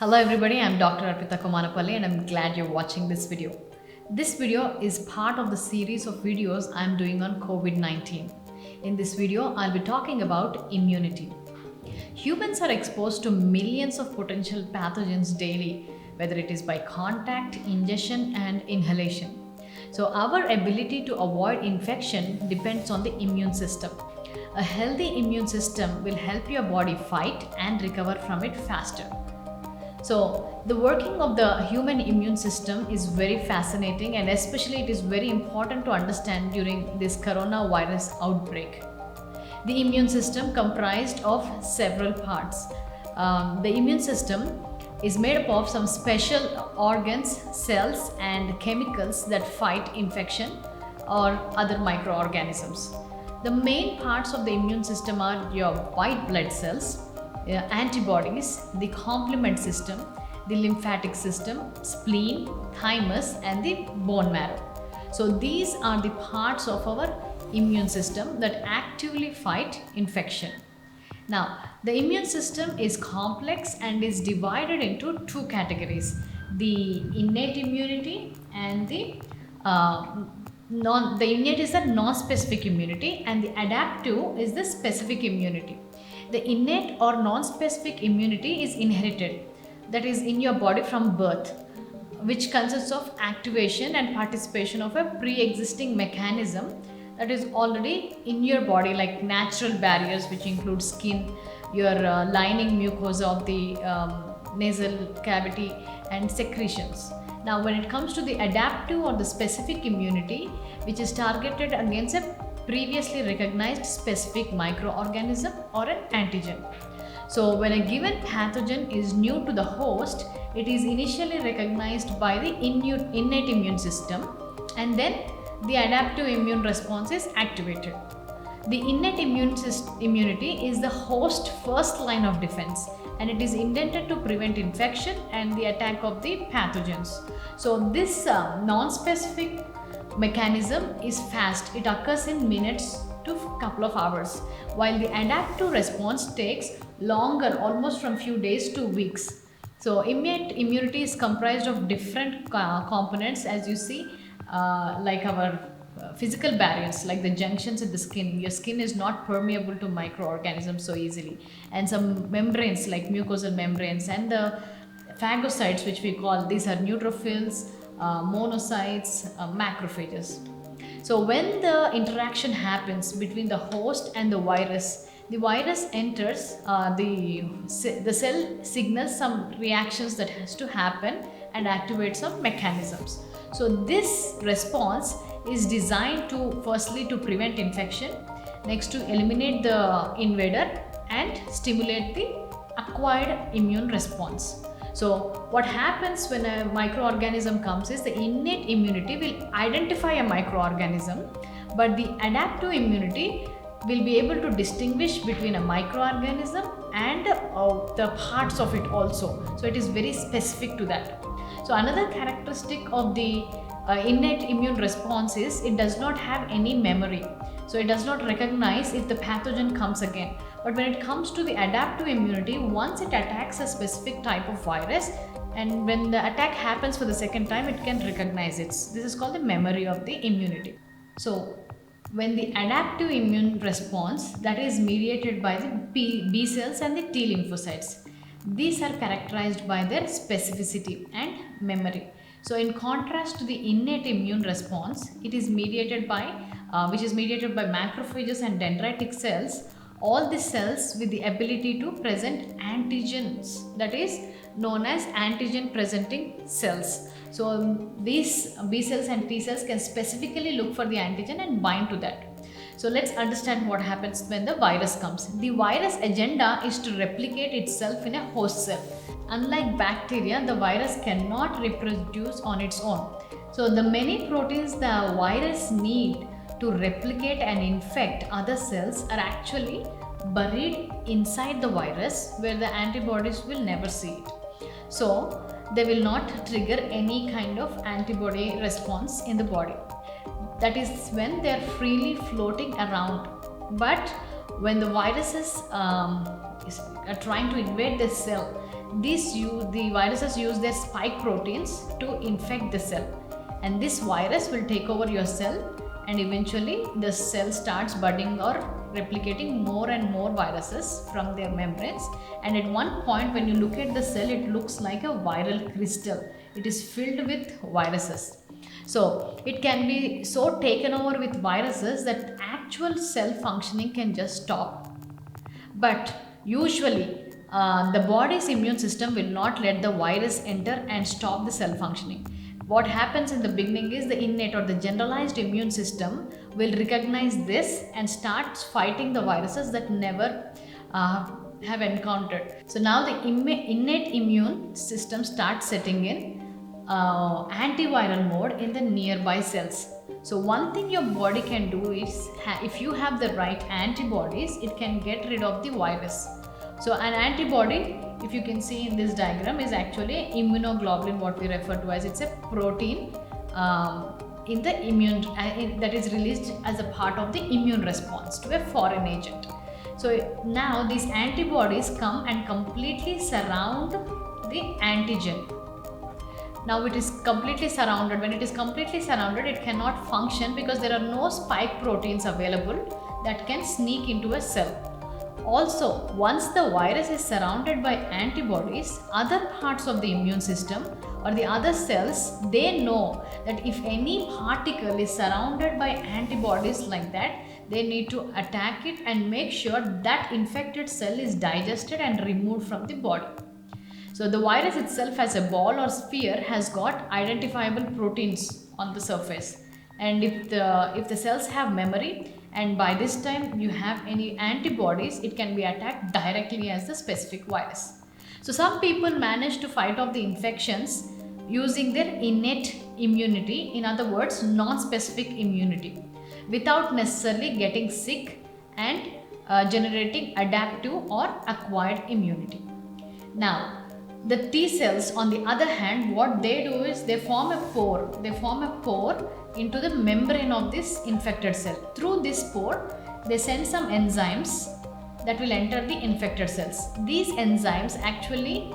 Hello everybody, I'm Dr. Arpita Komanapalli and I'm glad you're watching this video. This video is part of the series of videos I'm doing on COVID-19. In this video, I'll be talking about immunity. Humans are exposed to millions of potential pathogens daily, whether it is by contact, ingestion and inhalation. So our ability to avoid infection depends on the immune system. A healthy immune system will help your body fight and recover from it faster. So, the working of the human immune system is very fascinating, and especially it is very important to understand during this coronavirus outbreak. The immune system comprised of several parts. The immune system is made up of some special organs, cells, and chemicals that fight infection or other microorganisms. The main parts of the immune system are your white blood cells, antibodies, the complement system, the lymphatic system, spleen, thymus, and the bone marrow. So these are the parts of our immune system that actively fight infection. Now, the immune system is complex and is divided into two categories: the innate immunity and the innate is the non-specific immunity, and the adaptive is the specific immunity. The innate or non-specific immunity is inherited, that is in your body from birth, which consists of activation and participation of a pre-existing mechanism that is already in your body, like natural barriers which include skin, your lining mucosa of the nasal cavity, and secretions. Now when it comes to the adaptive or the specific immunity, which is targeted against a previously recognized specific microorganism or an antigen. So when a given pathogen is new to the host, it is initially recognized by the innate immune system, and then the adaptive immune response is activated. The innate immunity is the host's first line of defense, and it is intended to prevent infection and the attack of the pathogens. So this non-specific mechanism is fast. It occurs in minutes to couple of hours, while the adaptive response takes longer, almost from few days to weeks. So innate immunity is comprised of different components, as you see, like our physical barriers, like the junctions in the skin. Your skin is not permeable to microorganisms so easily, and some membranes like mucosal membranes, and the phagocytes, which we call, these are neutrophils, monocytes, macrophages. So when the interaction happens between the host and the virus enters the cell, signals some reactions that has to happen and activate some mechanisms. So this response is designed to firstly to prevent infection, next to eliminate the invader, and stimulate the acquired immune response. So what happens when a microorganism comes is the innate immunity will identify a microorganism, but the adaptive immunity will be able to distinguish between a microorganism and the parts of it also. So it is very specific to that. So another characteristic of the innate immune response is it does not have any memory. So it does not recognize if the pathogen comes again. But when it comes to the adaptive immunity, once it attacks a specific type of virus, and when the attack happens for the second time, it can recognize it. This is called the memory of the immunity. So when the adaptive immune response, that is mediated by the B cells and the T lymphocytes, these are characterized by their specificity and memory. So in contrast to the innate immune response, it is mediated by which is mediated by macrophages and dendritic cells. All the cells with the ability to present antigens, that is known as antigen presenting cells. So these B cells and T cells can specifically look for the antigen and bind to that. So let's understand what happens when the virus comes. The virus agenda is to replicate itself in a host cell. Unlike bacteria, the virus cannot reproduce on its own. So the many proteins the virus need to replicate and infect other cells are actually buried inside the virus, where the antibodies will never see it. So they will not trigger any kind of antibody response in the body. That is when they are freely floating around. But when the viruses are trying to invade the cell, the viruses use their spike proteins to infect the cell, and this virus will take over your cell, and eventually the cell starts budding or replicating more and more viruses from their membranes. And at one point, when you look at the cell, it looks like a viral crystal. It is filled with viruses. So it can be so taken over with viruses that actual cell functioning can just stop. But usually the body's immune system will not let the virus enter and stop the cell functioning. What happens in the beginning is the innate or the generalized immune system will recognize this and starts fighting the viruses that never have encountered. So now the innate immune system starts setting in antiviral mode in the nearby cells. So one thing your body can do is, if you have the right antibodies, it can get rid of the virus. So an antibody, if you can see in this diagram, is actually immunoglobulin, what we refer to as, it's a protein in the immune that is released as a part of the immune response to a foreign agent. So now these antibodies come and completely surround the antigen. Now it is completely surrounded. When it is completely surrounded, it cannot function because there are no spike proteins available that can sneak into a cell. Also, once the virus is surrounded by antibodies, other parts of the immune system or the other cells, they know that if any particle is surrounded by antibodies like that, they need to attack it and make sure that infected cell is digested and removed from the body. So the virus itself, as a ball or sphere, has got identifiable proteins on the surface, and if the cells have memory, and by this time you have any antibodies, it can be attacked directly as the specific virus. So some people manage to fight off the infections using their innate immunity, in other words non-specific immunity, without necessarily getting sick and generating adaptive or acquired immunity. Now the T cells, on the other hand, what they do is they form a pore into the membrane of this infected cell. Through this pore, they send some enzymes that will enter the infected cells. These enzymes actually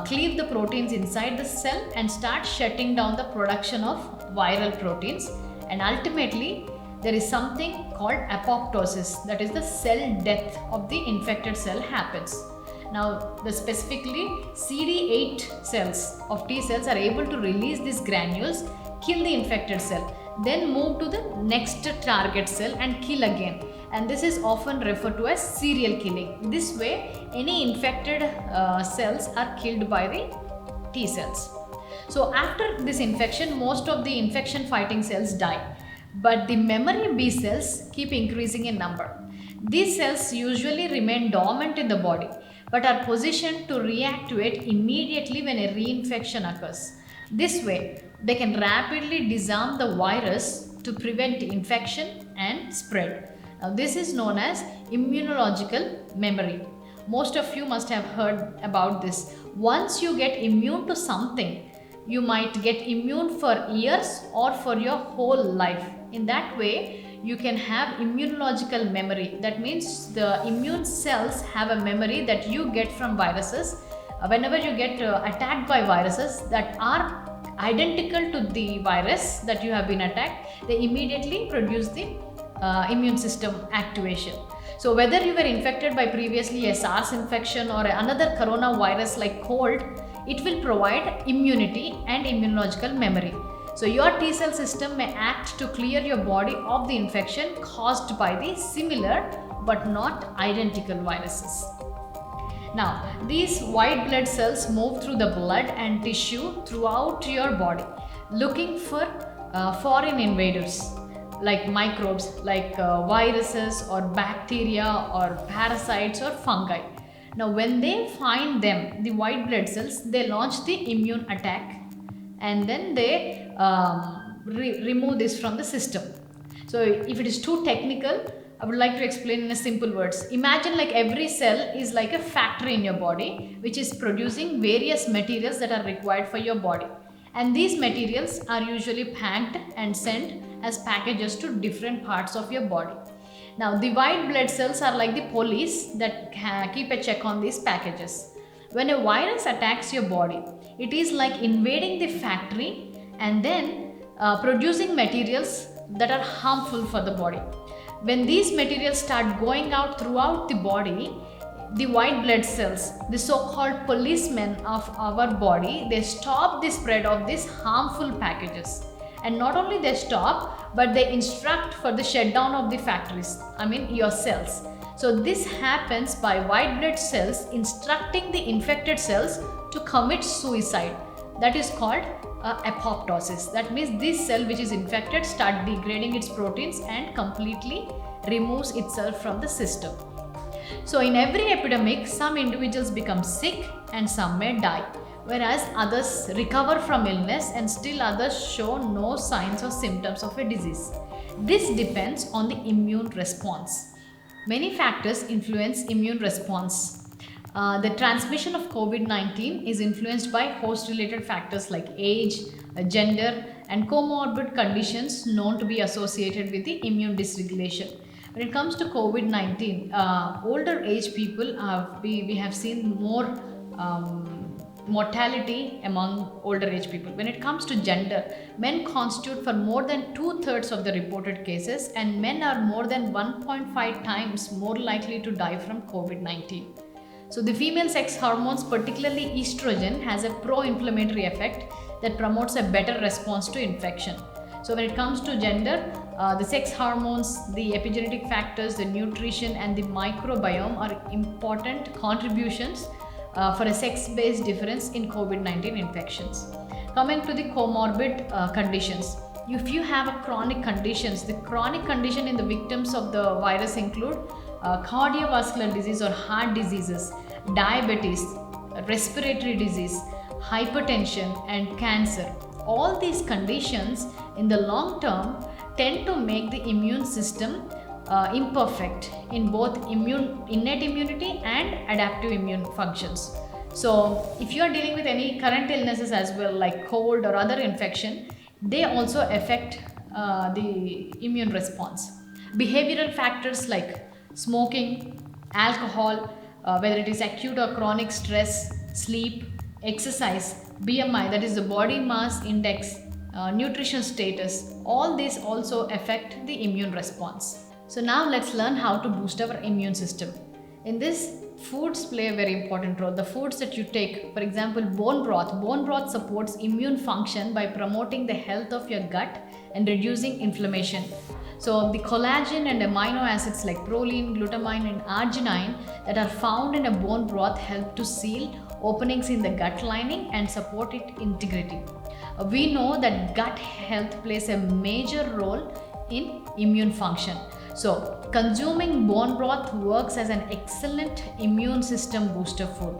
cleave the proteins inside the cell and start shutting down the production of viral proteins, and ultimately there is something called apoptosis, that is the cell death of the infected cell happens. Now specifically CD8 cells of T cells are able to release these granules, kill the infected cell, then move to the next target cell and kill again, and this is often referred to as serial killing. This way any infected cells are killed by the T cells. So after this infection, most of the infection fighting cells die, but the memory B cells keep increasing in number. These cells usually remain dormant in the body but are positioned to reactivate immediately when a reinfection occurs. This way, they can rapidly disarm the virus to prevent infection and spread. Now, this is known as immunological memory. Most of you must have heard about this. Once you get immune to something, you might get immune for years or for your whole life. In that way, you can have immunological memory. That means the immune cells have a memory that you get from viruses. Whenever you get attacked by viruses that are identical to the virus that you have been attacked, they immediately produce the immune system activation. So whether you were infected by previously a SARS infection or another coronavirus like cold, it will provide immunity and immunological memory. So your T cell system may act to clear your body of the infection caused by the similar but not identical viruses. Now, these white blood cells move through the blood and tissue throughout your body, looking for foreign invaders like microbes, like viruses or bacteria or parasites or fungi. Now, when they find them, the white blood cells, they launch the immune attack, and then they remove this from the system. So if it is too technical, I would like to explain in a simple words. Imagine like every cell is like a factory in your body which is producing various materials that are required for your body, and these materials are usually packed and sent as packages to different parts of your body. Now the white blood cells are like the police that keep a check on these packages. When a virus attacks your body, it is like invading the factory and then producing materials that are harmful for the body. When these materials start going out throughout the body, the white blood cells, the so-called policemen of our body, they stop the spread of these harmful packages. And not only they stop, but they instruct for the shutdown of the factories, your cells. So this happens by white blood cells instructing the infected cells to commit suicide. That is called apoptosis. That means this cell which is infected start degrading its proteins and completely removes itself from the system. So in every epidemic, some individuals become sick and some may die, whereas others recover from illness and still others show no signs or symptoms of a disease. This depends on the immune response. Many factors influence immune response. The transmission of COVID-19 is influenced by host-related factors like age, gender, and comorbid conditions known to be associated with the immune dysregulation. When it comes to COVID-19, older age people, we have seen more mortality among older age people. When it comes to gender, men constitute for more than 2/3 of the reported cases, and men are more than 1.5 times more likely to die from COVID-19. So the female sex hormones, particularly estrogen, has a pro-inflammatory effect that promotes a better response to infection. So when it comes to gender, the sex hormones, the epigenetic factors, the nutrition and the microbiome are important contributions for a sex-based difference in COVID-19 infections. Coming to the comorbid conditions. If you have a chronic conditions, the chronic condition in the victims of the virus include cardiovascular disease or heart diseases, diabetes, respiratory disease, hypertension and cancer. All these conditions in the long term tend to make the immune system imperfect in both innate immunity and adaptive immune functions. So if you are dealing with any current illnesses as well, like cold or other infection, they also affect the immune response. Behavioral factors like smoking, alcohol, whether it is acute or chronic stress, sleep, exercise, BMI, that is the body mass index, nutrition status, all these also affect the immune response. So now let's learn how to boost our immune system. In this, foods play a very important role. The foods that you take, for example, bone broth supports immune function by promoting the health of your gut and reducing inflammation. So the collagen and amino acids like proline, glutamine and arginine that are found in a bone broth help to seal openings in the gut lining and support its integrity. We know that gut health plays a major role in immune function. So consuming bone broth works as an excellent immune system booster food.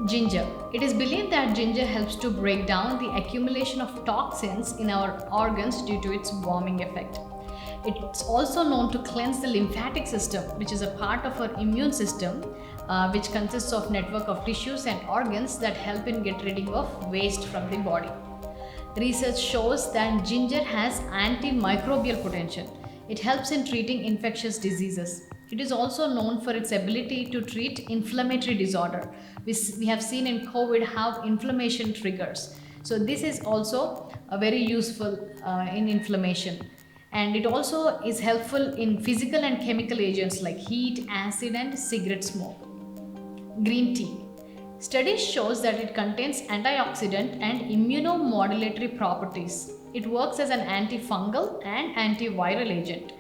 Ginger. It is believed that ginger helps to break down the accumulation of toxins in our organs due to its warming effect. It's also known to cleanse the lymphatic system, which is a part of our immune system, which consists of network of tissues and organs that help in get rid of waste from the body. Research shows that ginger has antimicrobial potential. It helps in treating infectious diseases. It is also known for its ability to treat inflammatory disorder. We have seen in COVID how inflammation triggers. So this is also very useful in inflammation. And it also is helpful in physical and chemical agents like heat, acid and cigarette smoke. Green tea. Studies shows that it contains antioxidant and immunomodulatory properties. It works as an antifungal and antiviral agent.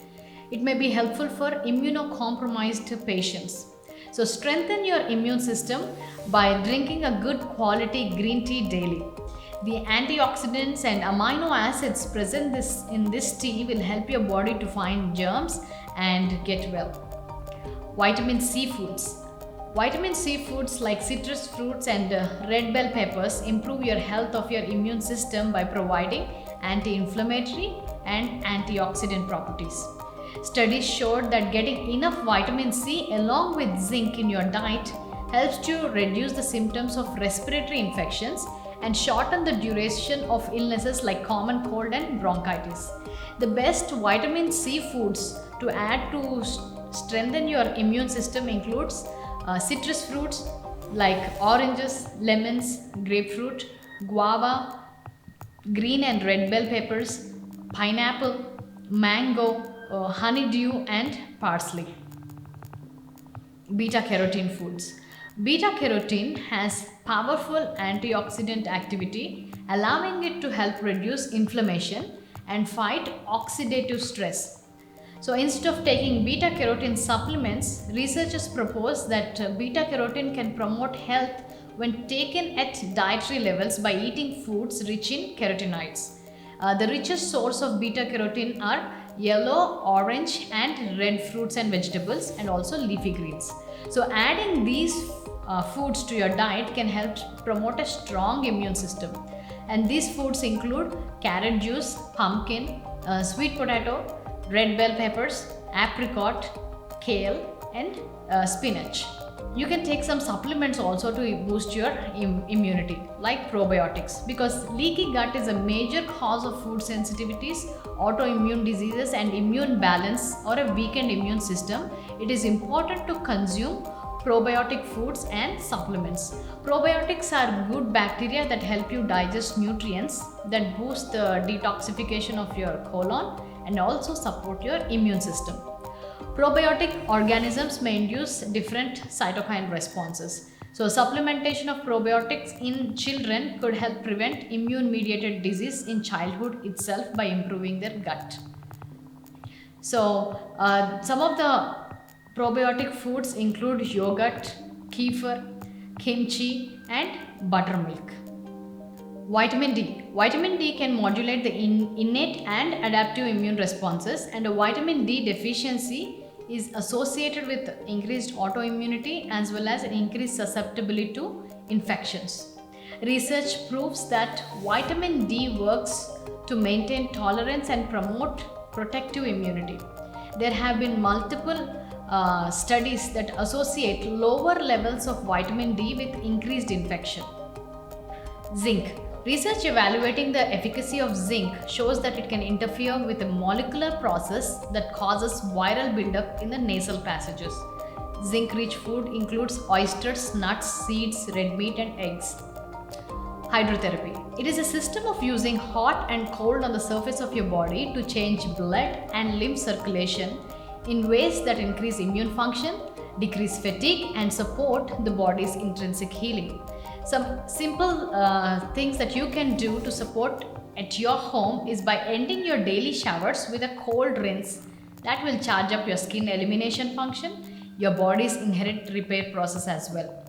It may be helpful for immunocompromised patients. So strengthen your immune system by drinking a good quality green tea daily. The antioxidants and amino acids present in this tea will help your body to find germs and get well. Vitamin C foods. Vitamin C foods like citrus fruits and red bell peppers improve your health of your immune system by providing anti-inflammatory and antioxidant properties. Studies showed that getting enough vitamin C along with zinc in your diet helps to reduce the symptoms of respiratory infections and shorten the duration of illnesses like common cold and bronchitis. The best vitamin C foods to add to strengthen your immune system includes citrus fruits, like oranges, lemons, grapefruit, guava, green and red bell peppers, pineapple, mango, honeydew, and parsley. Beta carotene foods. Beta carotene has powerful antioxidant activity, allowing it to help reduce inflammation and fight oxidative stress. So instead of taking beta carotene supplements, researchers propose that beta carotene can promote health when taken at dietary levels by eating foods rich in carotenoids. The richest source of beta carotene are yellow, orange, and red fruits and vegetables, and also leafy greens. So, adding these foods to your diet can help promote a strong immune system. And these foods include carrot juice, pumpkin, sweet potato, red bell peppers, apricot, kale, and spinach. You can take some supplements also to boost your immunity, like probiotics, because leaky gut is a major cause of food sensitivities, autoimmune diseases, and immune balance or a weakened immune system. It is important to consume probiotic foods and supplements. Probiotics are good bacteria that help you digest nutrients, that boost the detoxification of your colon and also support your immune system. Probiotic organisms may induce different cytokine responses. So, supplementation of probiotics in children could help prevent immune mediated disease in childhood itself by improving their gut. So, some of the probiotic foods include yogurt, kefir, kimchi, and buttermilk. Vitamin D. Vitamin D can modulate the innate and adaptive immune responses, and a vitamin D deficiency is associated with increased autoimmunity as well as increased susceptibility to infections. Research proves that vitamin D works to maintain tolerance and promote protective immunity. There have been multiple studies that associate lower levels of vitamin D with increased infection. Zinc. Research evaluating the efficacy of zinc shows that it can interfere with a molecular process that causes viral buildup in the nasal passages. Zinc-rich food includes oysters, nuts, seeds, red meat, and eggs. Hydrotherapy. It is a system of using hot and cold on the surface of your body to change blood and lymph circulation in ways that increase immune function, decrease fatigue, and support the body's intrinsic healing. Some simple things that you can do to support at your home is by ending your daily showers with a cold rinse that will charge up your skin elimination function, your body's inherent repair process as well.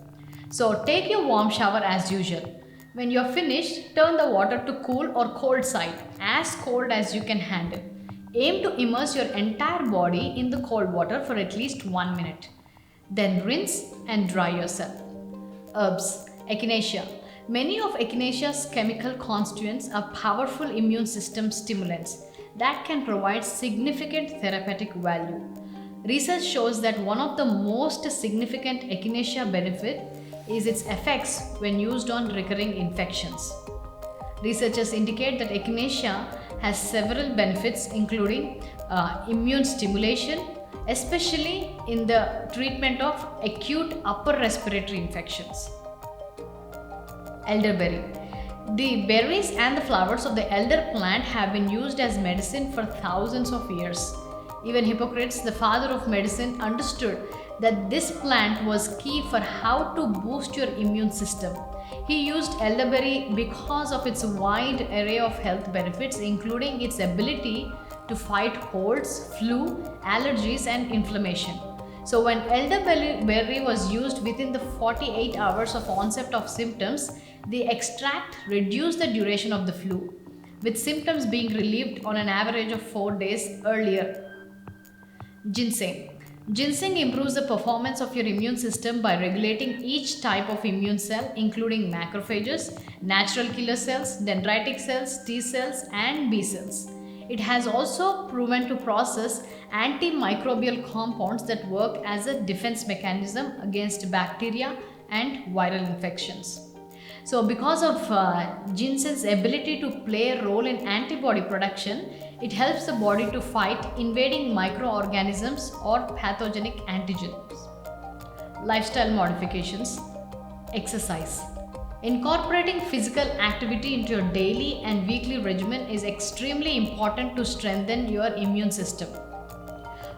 So take your warm shower as usual. When you're finished, turn the water to cool or cold side, as cold as you can handle. Aim to immerse your entire body in the cold water for at least 1 minute. Then rinse and dry yourself. Herbs. Echinacea. Many of echinacea's chemical constituents are powerful immune system stimulants that can provide significant therapeutic value. Research shows that one of the most significant echinacea benefit is its effects when used on recurring infections. Researchers indicate that echinacea has several benefits including immune stimulation, especially in the treatment of acute upper respiratory infections. Elderberry. The berries and the flowers of the elder plant have been used as medicine for thousands of years. Even Hippocrates, the father of medicine, understood that this plant was key for how to boost your immune system. He used elderberry because of its wide array of health benefits, including its ability to fight colds, flu, allergies, and inflammation. So when elderberry was used within the 48 hours of onset of symptoms, the extract reduced the duration of the flu, with symptoms being relieved on an average of 4 days earlier. Ginseng. Ginseng improves the performance of your immune system by regulating each type of immune cell, including macrophages, natural killer cells, dendritic cells, T cells, and B cells. It has also proven to process antimicrobial compounds that work as a defense mechanism against bacteria and viral infections. So, because of ginseng's ability to play a role in antibody production, it helps the body to fight invading microorganisms or pathogenic antigens. Lifestyle modifications. Exercise. Incorporating physical activity into your daily and weekly regimen is extremely important to strengthen your immune system.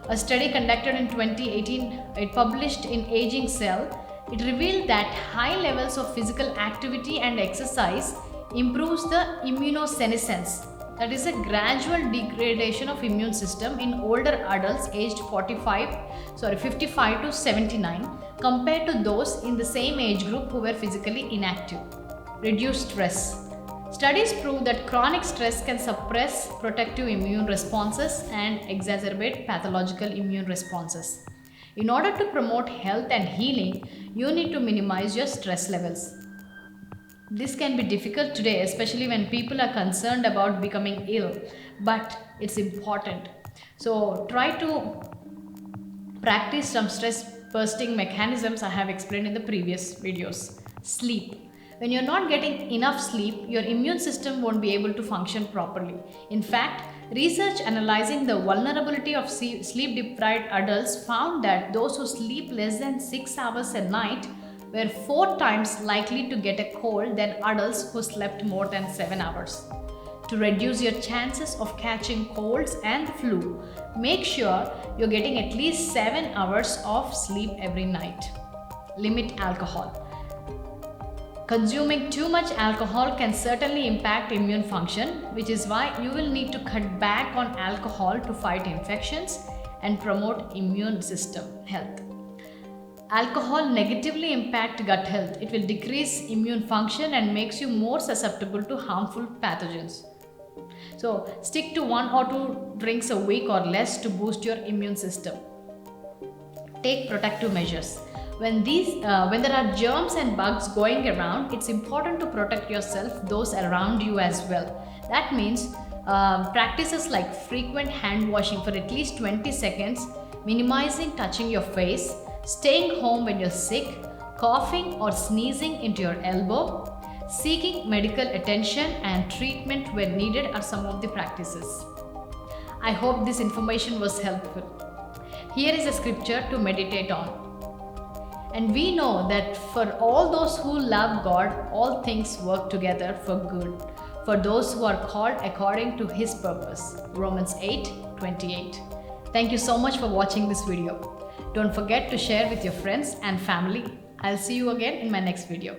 A study conducted in 2018, it published in Aging Cell, it revealed that high levels of physical activity and exercise improves the immunosenescence, that is a gradual degradation of immune system in older adults aged 55 to 79 compared to those in the same age group who were physically inactive. Reduce stress. Studies prove that chronic stress can suppress protective immune responses and exacerbate pathological immune responses. In order to promote health and healing, you need to minimize your stress levels. This can be difficult today, especially when people are concerned about becoming ill, but it's important. So try to practice some stress bursting mechanisms I have explained in the previous videos. Sleep. When you're not getting enough sleep, your immune system won't be able to function properly. In fact, research analyzing the vulnerability of sleep deprived adults found that those who sleep less than 6 hours a night were 4 times likely to get a cold than adults who slept more than 7 hours. To reduce your chances of catching colds and flu, make sure you're getting at least 7 hours of sleep every night. Limit alcohol. Consuming too much alcohol can certainly impact immune function, which is why you will need to cut back on alcohol to fight infections and promote immune system health. Alcohol negatively impacts gut health. It will decrease immune function and makes you more susceptible to harmful pathogens. So stick to 1 or 2 drinks a week or less to boost your immune system. Take protective measures. When there are germs and bugs going around, it's important to protect yourself, those around you as well. That means practices like frequent hand washing for at least 20 seconds, minimizing touching your face, staying home when you're sick, coughing or sneezing into your elbow, seeking medical attention and treatment where needed are some of the practices. I hope this information was helpful. Here is a scripture to meditate on. And we know that for all those who love God, all things work together for good, for those who are called according to His purpose. Romans 8:28. Thank you so much for watching this video. Don't forget to share with your friends and family. I'll see you again in my next video.